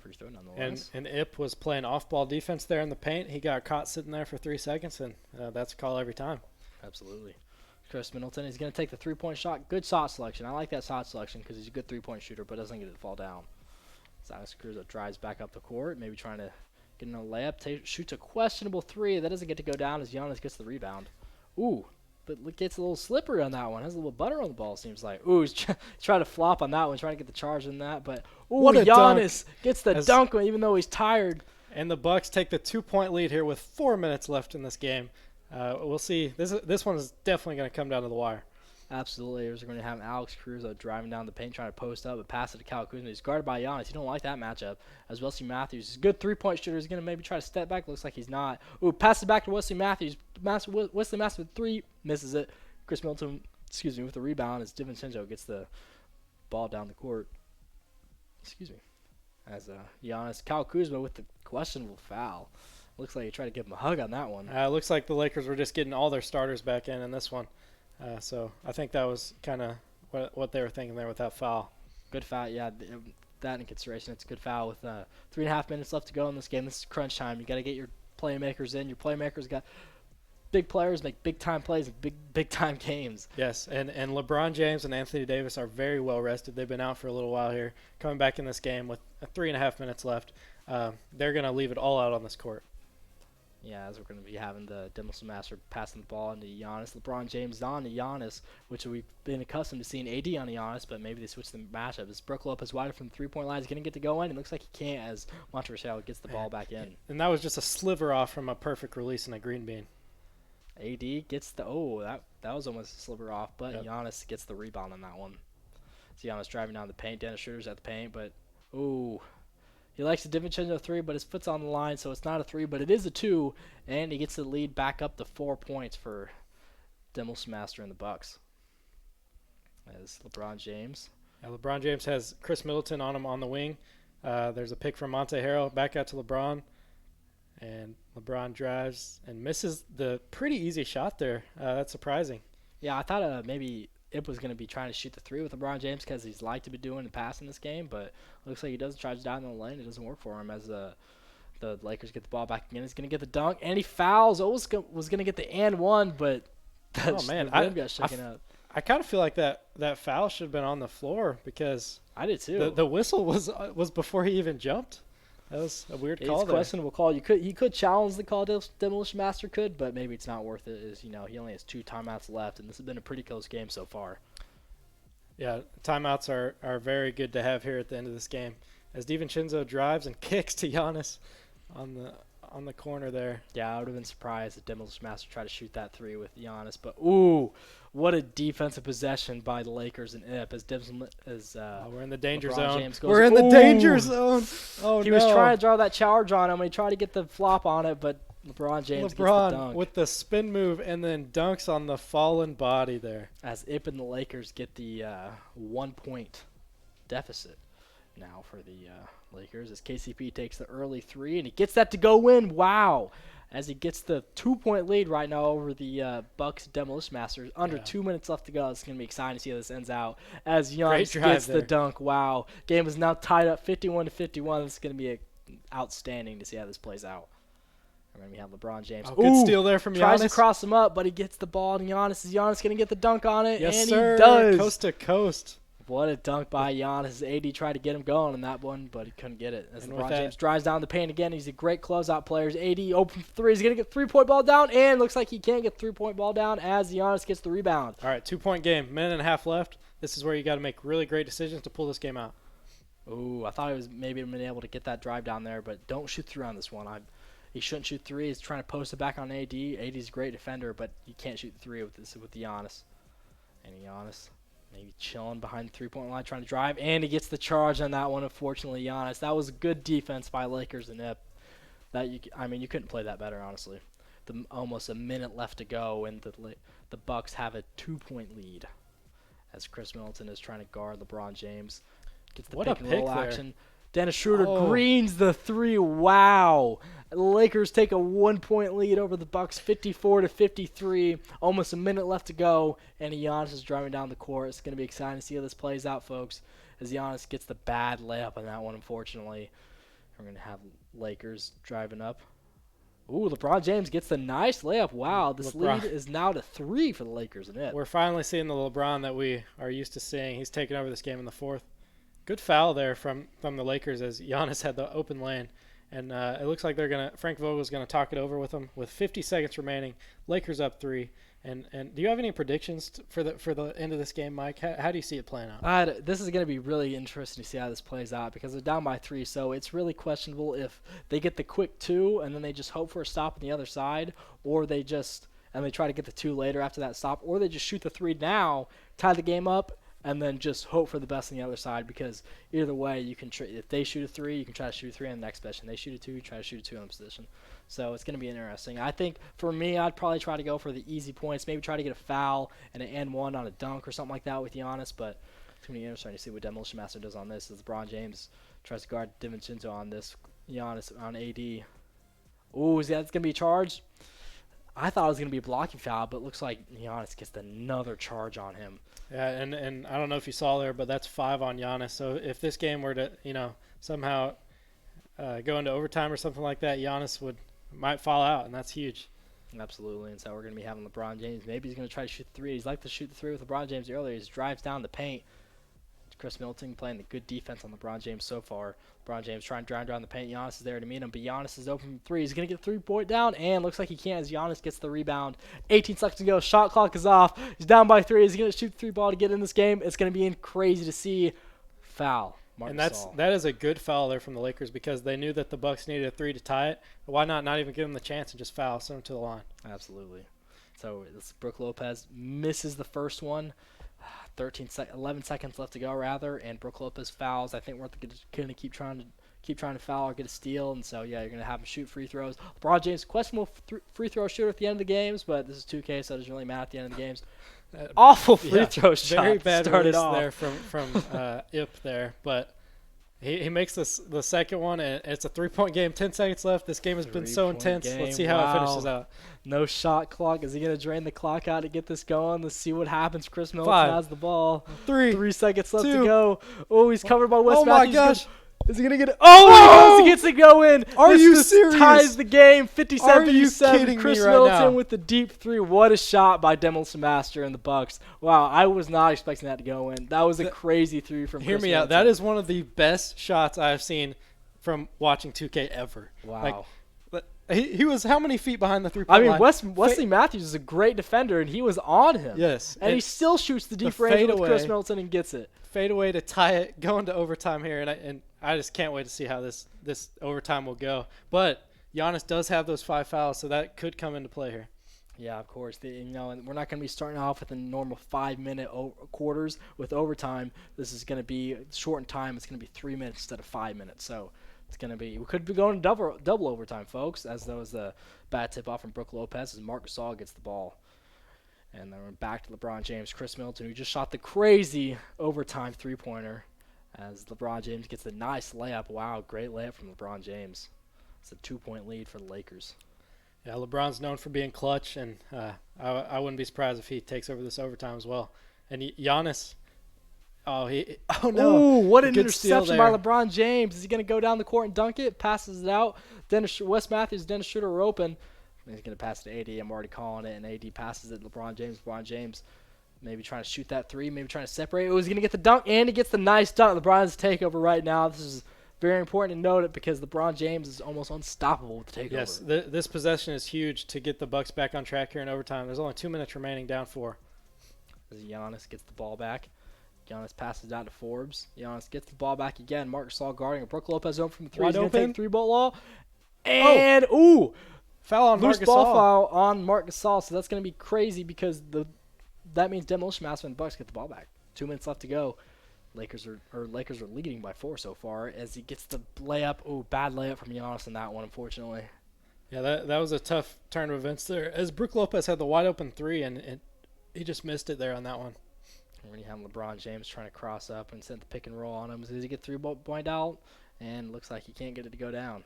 free throw nonetheless.
And IP was playing off-ball defense there in the paint. He got caught sitting there for 3 seconds, and that's a call every time.
Absolutely. Chris Middleton is going to take the 3-point shot. Good shot selection. I like that shot selection because he's a good 3-point shooter, but doesn't get it to fall down. Alex Caruso drives back up the court, maybe trying to get in a layup. Shoots a questionable 3. That doesn't get to go down as Giannis gets the rebound. But gets a little slippery on that one. Has a little butter on the ball, seems like. He's trying to flop on that one, trying to get the charge in that. But, Giannis gets the dunk even though he's tired.
And the Bucks take the 2-point lead here with 4 minutes left in this game. We'll see. This one is definitely going to come down to the wire.
Absolutely. We're going to have Alex Caruso driving down the paint, trying to post up, but pass it to Kyle Kuzma. He's guarded by Giannis. You don't like that matchup. As Wesley Matthews is a good 3-point shooter. He's going to maybe try to step back. Looks like he's not. Pass it back to Wesley Matthews. Wesley Matthews with 3. Misses it. Chris Middleton, with the rebound as DiVincenzo gets the ball down the court. As Giannis, Kyle Kuzma with the questionable foul. Looks like he tried to give him a hug on that one.
Looks like the Lakers were just getting all their starters back in this one. So I think that was kind of what they were thinking there with that foul.
Good foul, yeah. That in consideration, it's a good foul with 3.5 minutes left to go in this game. This is crunch time. You got to get your playmakers in. Your playmakers got big players make big time plays in big time games.
Yes, and LeBron James and Anthony Davis are very well rested. They've been out for a little while here. Coming back in this game with 3.5 minutes left, they're going to leave it all out on this court.
Yeah, as we're going to be having the Demolition Master passing the ball into Giannis. LeBron James on to Giannis, which we've been accustomed to seeing AD on Giannis, but maybe they switch the matchup. As Brooke Lopez wide from the 3-point line is going to get to go in. It looks like he can't as Montrezl Harrell gets the ball back in.
And that was just a sliver off from a perfect release in a green bean.
AD gets the that was almost a sliver off, but Giannis gets the rebound on that one. So Giannis driving down the paint. Dennis Schroeder's at the paint, but he likes the DiVincenzo 3, but his foot's on the line, so it's not a 3, but it is a 2, and he gets the lead back up to 4 points for Demolition Master and the Bucks. As LeBron James.
LeBron James has Chris Middleton on him on the wing. There's a pick from Monte Harrell back out to LeBron. And LeBron drives and misses the pretty easy shot there. That's surprising.
Yeah, I thought maybe Ip was going to be trying to shoot the 3 with LeBron James because he's liked to be doing the pass in this game, but looks like he doesn't try to down the lane. It doesn't work for him as the Lakers get the ball back again. He's going to get the dunk, and he fouls. Was going to get the and 1, but the rim got shaken up.
I kind of feel like that foul should have been on the floor because
I did too.
The whistle was before he even jumped. That was a weird call.
It's a questionable call. He could challenge the call. Demolition Master could, but maybe it's not worth it. He only has 2 timeouts left, and this has been a pretty close game so far.
Yeah, timeouts are very good to have here at the end of this game. As DiVincenzo drives and kicks to Giannis on the corner there.
Yeah, I would have been surprised if Demolition Master tried to shoot that three with Giannis. But, ooh, what a defensive possession by the Lakers and IP as
We're in the danger
LeBron
zone.
James goes,
We're in the danger zone. Oh,
he
no.
was trying to draw that charge on him. He tried to get the flop on it, but LeBron James gets the dunk.
with the spin move and then dunks on the fallen body there.
As IP and the Lakers get the 1-point deficit now for the Lakers, as KCP takes the early three and he gets that to go in. Wow. As he gets the 2-point lead right now over the Bucks Demolition Masters. Under 2 minutes left to go. It's going to be exciting to see how this ends out. As Giannis gets the dunk. Wow. Game is now tied up 51-51. This is going to be outstanding to see how this plays out. And then we have LeBron James.
Good steal there from Giannis.
Tries to cross him up, but he gets the ball to Giannis. Is Giannis going to get the dunk on it?
Yes,
and
sir.
He does.
Coast to coast.
What a dunk by Giannis. AD tried to get him going on that one, but he couldn't get it. As LeBron James drives down the paint again, he's a great closeout player. AD open for three. He's going to get 3-point ball down, and looks like he can't get 3-point ball down as Giannis gets the rebound.
All right, 2-point game. Minute and a half left. This is where you got to make really great decisions to pull this game out.
Ooh, I thought he was maybe been able to get that drive down there, but don't shoot through on this one. He shouldn't shoot three. He's trying to post it back on AD. AD's a great defender, but you can't shoot three with Giannis. And Giannis maybe chilling behind the 3-point line, trying to drive, and he gets the charge on that one. Unfortunately, Giannis. That was good defense by Lakers and IP. You couldn't play that better, honestly. Almost a minute left to go, and the Bucks have a 2-point lead. As Chris Middleton is trying to guard LeBron James, gets the pick and roll action. Dennis Schroeder greens the three. Wow. The Lakers take a 1-point lead over the Bucks, 54-53. Almost a minute left to go, and Giannis is driving down the court. It's going to be exciting to see how this plays out, folks, as Giannis gets the bad layup on that one, unfortunately. We're going to have Lakers driving up. Ooh, LeBron James gets the nice layup. Wow, this lead is now to 3 for the Lakers and IP.
We're finally seeing the LeBron that we are used to seeing. He's taking over this game in the fourth. Good foul there from the Lakers as Giannis had the open lane. And it looks like Frank Vogel's going to talk it over with them with 50 seconds remaining. Lakers up 3. And do you have any predictions for the end of this game, Mike? How do you see it playing out?
This is going to be really interesting to see how this plays out because they're down by 3, so it's really questionable if they get the quick 2 and then they just hope for a stop on the other side, or they try to get the 2 later after that stop, or they just shoot the 3 now, tie the game up, and then just hope for the best on the other side, because either way, you can if they shoot a 3, you can try to shoot a 3 on the next position. They shoot a 2, you try to shoot a 2 on the position. So it's going to be interesting. I think for me, I'd probably try to go for the easy points, maybe try to get a foul and an N1 on a dunk or something like that with Giannis, but it's going to be interesting to see what Demolition Master does on this as LeBron James tries to guard DiVincenzo on this, Giannis on AD. Ooh, is that going to be charged? I thought it was going to be a blocking foul, but it looks like Giannis gets another charge on him.
Yeah, and I don't know if you saw there, but that's 5 on Giannis. So if this game were to, somehow go into overtime or something like that, Giannis might fall out, and that's huge.
Absolutely, and so we're going to be having LeBron James. Maybe he's going to try to shoot the 3. He's like to shoot the 3 with LeBron James earlier. He drives down the paint. Chris Middleton playing the good defense on LeBron James so far. LeBron James trying to drive down the paint. Giannis is there to meet him, but Giannis is open from 3. He's going to get 3-point down, and looks like he can't as Giannis gets the rebound. 18 seconds to go. Shot clock is off. He's down by 3. He's going to shoot the 3 ball to get in this game. It's going to be crazy to see. Foul.
And that is a good foul there from the Lakers because they knew that the Bucks needed a 3 to tie it. Why not even give them the chance and just foul, send them to the line?
Absolutely. So Brook Lopez misses the first one. 11 seconds left to go, rather, and Brook Lopez fouls. I think we're going to keep trying to foul or get a steal, and so, yeah, you're going to have him shoot free throws. LeBron James, questionable free throw shooter at the end of the games, but this is 2K, so it doesn't really matter at the end of the games. Awful free throw shot.
Very bad
started
release
off
there from IP there, but he makes the second one, and it's a 3-point game. 10 seconds left. This game has been so intense. Let's see how it finishes out.
No shot clock. Is he going to drain the clock out to get this going? Let's see what happens. Chris Middleton has the ball. 3 seconds left to go. Oh, he's covered by Wes Matthews.
Oh, my gosh.
Is he going to get it? Oh, he gets to go in.
Are you serious?
Ties the game. 57-57.
Are you kidding
Chris
me right
Middleton
now?
with the deep 3. What a shot by Demolition Master and the Bucks. Wow, I was not expecting that to go in. That was a crazy 3 from Chris
Hear me
Middleton.
out. That is one of the best shots I've seen from watching 2K ever.
Wow.
He was how many feet behind the
I
three-point
mean,
line?
Wesley Matthews is a great defender, and he was on him.
Yes.
And he still shoots the deep
the
range with
fadeaway-
Chris Middleton and gets it.
Fade away to tie it, going to overtime here, and I just can't wait to see how this overtime will go. But Giannis does have those 5 fouls, so that could come into play here.
Yeah, of course. And we're not going to be starting off with the normal 5-minute quarters with overtime. This is going to be shortened time. It's going to be 3 minutes instead of 5 minutes. So it's going to be, we could be going to double overtime, folks, as that was the bad tip off from Brook Lopez as Marc Gasol gets the ball. And then we're back to LeBron James, Chris Middleton, who just shot the crazy overtime three-pointer as LeBron James gets the nice layup. Wow, great layup from LeBron James. It's a 2-point lead for the Lakers.
Yeah, LeBron's known for being clutch, and I wouldn't be surprised if he takes over this overtime as well. And Giannis, oh no!
Ooh, what an
Good steal
interception by
there.
LeBron James. Is he going to go down the court and dunk it? Passes it out. Wes Matthews, Dennis Schroeder are open. He's going to pass it to AD. I'm already calling it, and AD passes it to LeBron James. LeBron James maybe trying to shoot that three, maybe trying to separate. Oh, he's going to get the dunk, and he gets the nice dunk. LeBron's takeover right now. This is very important to note it because LeBron James is almost unstoppable with the takeover.
Yes, this possession is huge to get the Bucks back on track here in overtime. There's only 2 minutes remaining, down 4.
As Giannis gets the ball back. Giannis passes out to Forbes. Giannis gets the ball back again. Marc Gasol guarding. Brook Lopez open from the three.
Wide
He's going to
open.
take three-ball law. And, ooh,
Foul on
loose
Marc
ball
Gasol.
foul on Marc Gasol. So that's going to be crazy because that means Demolition Master and the Bucks get the ball back. 2 minutes left to go. Lakers are leading by 4 so far as he gets the layup. Ooh, bad layup from Giannis in that one, unfortunately.
Yeah, that was a tough turn of events there. As Brook Lopez had the wide open three, and he just missed it there on that one.
When you have LeBron James trying to cross up and send the pick and roll on him, does he get 3-point out? And looks like he can't get it to go down.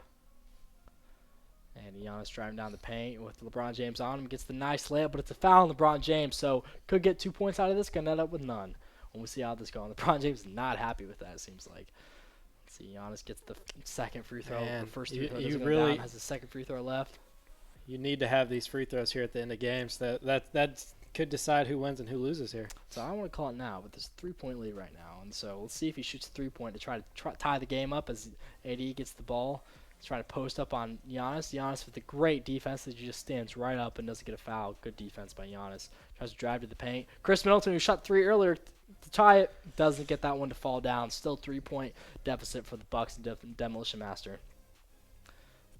And Giannis driving down the paint with LeBron James on him. Gets the nice layup, but it's a foul on LeBron James. So could get 2 points out of this, gonna end up with none. When we see how this goes. LeBron James is not happy with that, it seems like. Let's see, Giannis gets the second free throw.
Man,
the first free throw
you
doesn't go
really-
down, has the second free throw left.
You need to have these free throws here at the end of games. That could decide who wins and who loses here.
So I want to call it now, but there's a 3-point lead right now. And so let's see if he shoots a 3-point to try to tie the game up as AD gets the ball. He's trying to post up on Giannis. Giannis with a great defense that he just stands right up and doesn't get a foul. Good defense by Giannis. Tries to drive to the paint. Chris Middleton, who shot 3 earlier to tie it, doesn't get that one to fall down. Still 3-point deficit for the Bucks and Demolition Master.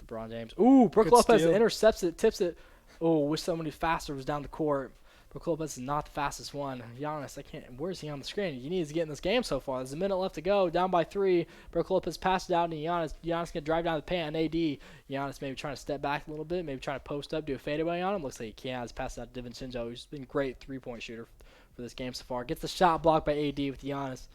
LeBron James. Ooh, Brook
Good
Lopez
steal.
intercepts it, tips it. Oh, wish somebody faster was down the court. Brook Lopez is not the fastest one. Giannis, where's he on the screen? He needs to get in this game so far. There's a minute left to go. Down by 3. Brook Lopez passed it out to Giannis. Giannis going to drive down the paint on AD. Giannis maybe trying to step back a little bit. Maybe trying to post up, do a fadeaway on him. Looks like he can. He's passed it out to DiVincenzo, who's been a great 3-point shooter for this game so far. Gets the shot blocked by AD with Giannis.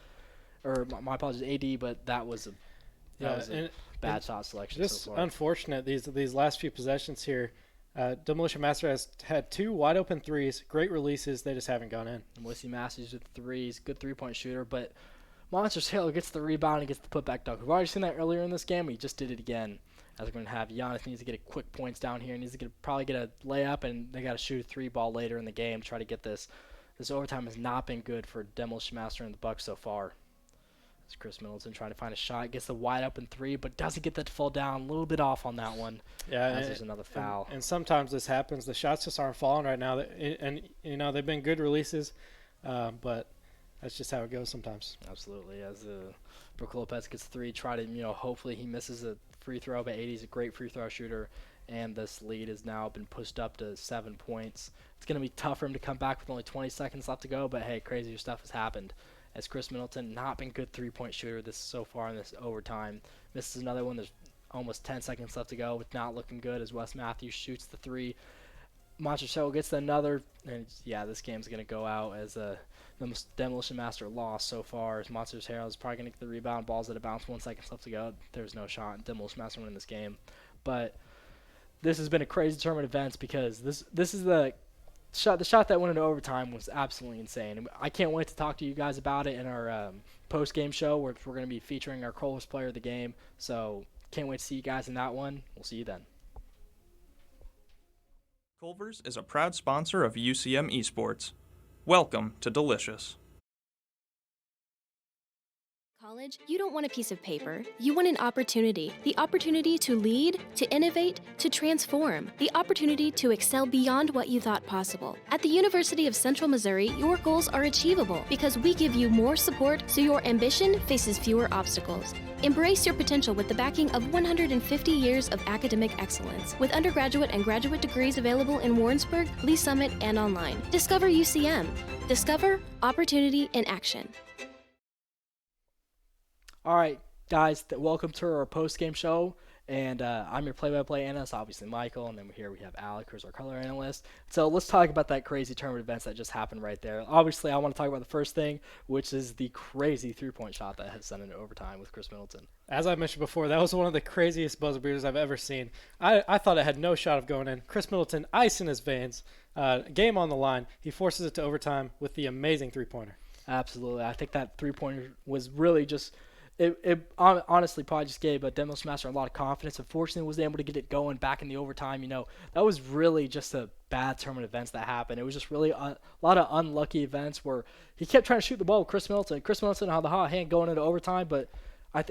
Or my apologies, AD, but that was a bad shot selection
Just
so far.
unfortunate these last few possessions here. Demolition Master has had 2 wide open threes, great releases. They just haven't gone in.
Wesley Matthews with threes, good 3-point shooter, but Monsters Hill gets the rebound and gets the putback dunk. We've already seen that earlier in this game. We just did it again. As we're going to have Giannis needs to get a quick points down here. Needs to probably get a layup, and they got to shoot a 3-ball later in the game to try to get this. This overtime has not been good for Demolition Master and the Bucks so far. It's Chris Middleton trying to find a shot, gets the wide open 3, but doesn't get that to fall down. A little bit off on that one.
Yeah,
As there's another foul.
And sometimes this happens. The shots just aren't falling right now. And they've been good releases, but that's just how it goes sometimes.
Absolutely. As Brook Lopez gets 3, try to, hopefully he misses a free throw, but AD's a great free throw shooter, and this lead has now been pushed up to 7 points. It's going to be tough for him to come back with only 20 seconds left to go, but hey, crazier stuff has happened. As Chris Middleton, not been good 3-point shooter this so far in this overtime. Misses another one. There's almost 10 seconds left to go. With not looking good as Wes Matthews shoots the 3. Monticello gets another, and yeah, this game's going to go out as the Demolition Master lost so far. As Monsters Herald is probably going to get the rebound. Ball's at a bounce. 1 second left to go. There's no shot. Demolition Master winning this game. But this has been a crazy tournament of events because this is the shot that went into overtime was absolutely insane. And I can't wait to talk to you guys about it in our post-game show where we're going to be featuring our coolest player of the game. So can't wait to see you guys in that one. We'll see you then.
Culver's is a proud sponsor of UCM Esports. Welcome to Delicious.
Calling college, you don't want a piece of paper. You want an opportunity. The opportunity to lead, to innovate, to transform. The opportunity to excel beyond what you thought possible. At the University of Central Missouri, your goals are achievable because we give you more support so your ambition faces fewer obstacles. Embrace your potential with the backing of 150 years of academic excellence, with undergraduate and graduate degrees available in Warrensburg, Lee Summit, and online. Discover UCM. Discover opportunity in action.
All right, guys, welcome to our post-game show. And I'm your play-by-play analyst, obviously Michael, and then here we have Alec, who's our color analyst. So let's talk about that crazy tournament events that just happened right there. Obviously, I want to talk about the first thing, which is the crazy three-point shot that has sent into overtime with Chris Middleton.
As I mentioned before, that was one of the craziest buzzer beaters I've ever seen. I thought it had no shot of going in. Chris Middleton, ice in his veins, game on the line. He forces it to overtime with the amazing three-pointer.
Absolutely. I think that three-pointer was really just – It honestly probably just gave Demos Master a lot of confidence. Unfortunately, was able to get it going back in the overtime. That was really just a bad tournament events that happened. It was just really a lot of unlucky events where he kept trying to shoot the ball with Chris Middleton. Chris Middleton had the hot hand going into overtime, but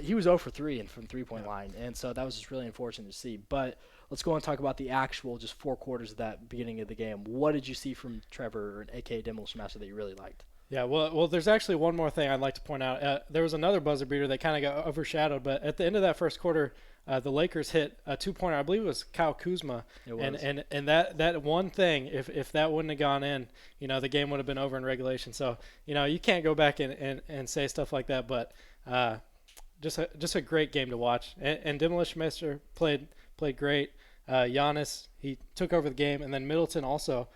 he was 0 for 3 from three-point line, and so that was just really unfortunate to see. But let's go and talk about the actual just 4 quarters of that beginning of the game. What did you see from Trevor, a.k.a. Demos Master, that you really liked?
Yeah, well, there's actually one more thing I'd like to point out. There was another buzzer beater that kind of got overshadowed, but at the end of that first quarter, the Lakers hit a two-pointer. I believe it was Kyle Kuzma.
It was.
And that one thing, if that wouldn't have gone in, the game would have been over in regulation. So, you can't go back and say stuff like that, but just a great game to watch. And Demolition Master played great. Giannis, he took over the game, and then Middleton also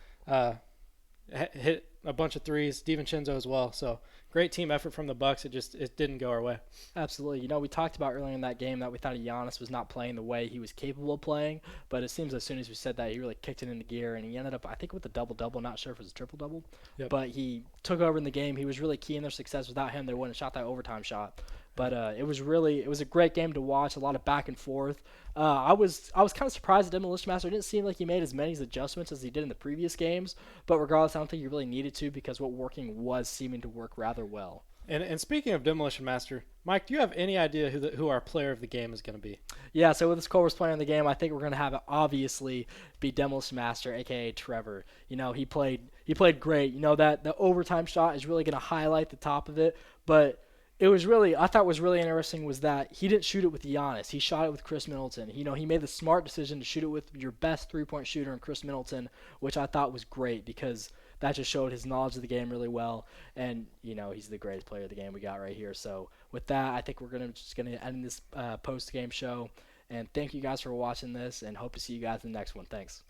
hit a bunch of threes, DiVincenzo as well. So great team effort from the Bucks. It didn't go our way.
Absolutely. We talked about earlier in that game that we thought Giannis was not playing the way he was capable of playing, but it seems as soon as we said that, he really kicked it into gear, and he ended up, I think, with a double-double. Not sure if it was a triple-double, but he took over in the game. He was really key in their success. Without him, they wouldn't have shot that overtime shot. But it was a great game to watch, a lot of back and forth. I was kind of surprised that Demolition Master didn't seem like he made as many adjustments as he did in the previous games, but regardless, I don't think he really needed to because what working was seeming to work rather well.
And speaking of Demolition Master, Mike, do you have any idea who our player of the game is going to be?
Yeah, so with this Culver's player in the game, I think we're going to have it obviously be Demolition Master, a.k.a. Trevor. He played great. That the overtime shot is really going to highlight the top of it, but I thought was really interesting was that he didn't shoot it with Giannis. He shot it with Chris Middleton. He made the smart decision to shoot it with your best three-point shooter in Chris Middleton, which I thought was great because that just showed his knowledge of the game really well. And, he's the greatest player of the game we got right here. So with that, I think we're just going to end this post-game show. And thank you guys for watching this and hope to see you guys in the next one. Thanks.